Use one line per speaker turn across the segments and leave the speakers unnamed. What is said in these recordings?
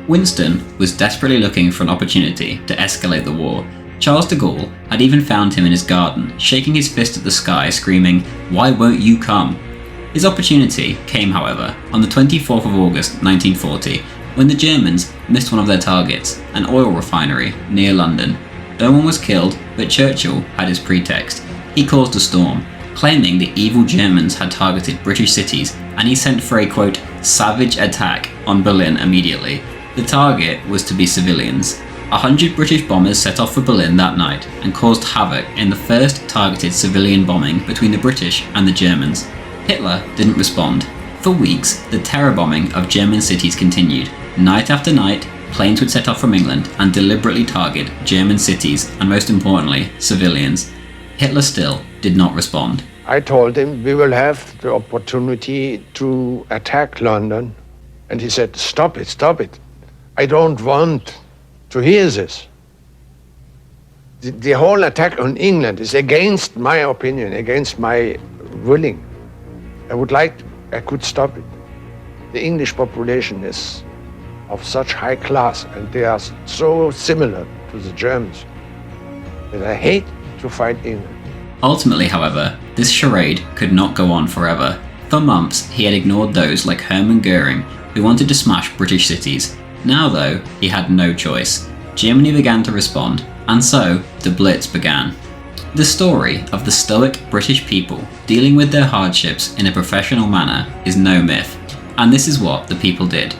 Winston was desperately looking for an opportunity to escalate the war. Charles de Gaulle had even found him in his garden, shaking his fist at the sky, screaming, "Why won't you come?" His opportunity came, however, on the 24th of August 1940, when the Germans missed one of their targets, an oil refinery near London. No one was killed, but Churchill had his pretext. He caused a storm, claiming the evil Germans had targeted British cities, and he sent for a, quote, savage attack on Berlin immediately. The target was to be civilians. 100 British bombers set off for Berlin that night and caused havoc in the first targeted civilian bombing between the British and the Germans. Hitler didn't respond. For weeks, the terror bombing of German cities continued. Night after night, planes would set off from England and deliberately target German cities and, most importantly, civilians. Hitler still did not respond.
I told him we will have the opportunity to attack London. And he said, stop it, stop it. I don't want to hear this. The whole attack on England is against my opinion, against my willing. I could stop it. The English population is of such high class and they are so similar to the Germans that I hate to fight England.
Ultimately, however, this charade could not go on forever. For months, he had ignored those like Hermann Goering who wanted to smash British cities. Now, though, he had no choice. Germany began to respond, and so the Blitz began. The story of the stoic British people dealing with their hardships in a professional manner is no myth, and this is what the people did.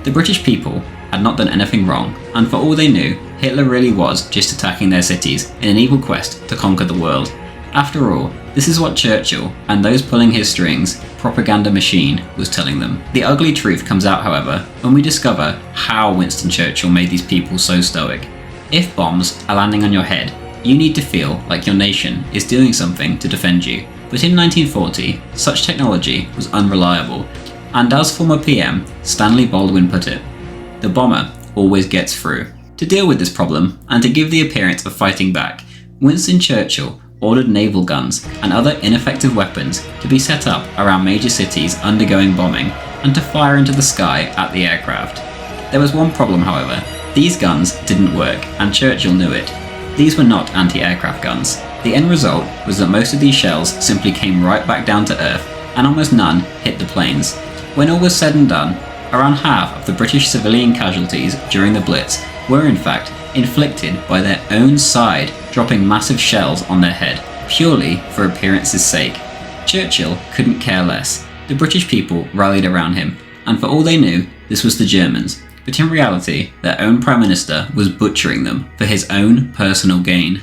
The British people had not done anything wrong, and for all they knew, Hitler really was just attacking their cities in an evil quest to conquer the world. After all, this is what Churchill and those pulling his strings, propaganda machine, was telling them. The ugly truth comes out, however, when we discover how Winston Churchill made these people so stoic. If bombs are landing on your head, you need to feel like your nation is doing something to defend you. But in 1940, such technology was unreliable, and as former PM Stanley Baldwin put it, the bomber always gets through. To deal with this problem, and to give the appearance of fighting back, Winston Churchill ordered naval guns and other ineffective weapons to be set up around major cities undergoing bombing and to fire into the sky at the aircraft. There was one problem, however. These guns didn't work, and Churchill knew it. These were not anti-aircraft guns. The end result was that most of these shells simply came right back down to earth, and almost none hit the planes. When all was said and done, around half of the British civilian casualties during the Blitz were in fact inflicted by their own side dropping massive shells on their head, purely for appearance's sake. Churchill couldn't care less. The British people rallied around him, and for all they knew, this was the Germans, but in reality, their own Prime Minister was butchering them for his own personal gain.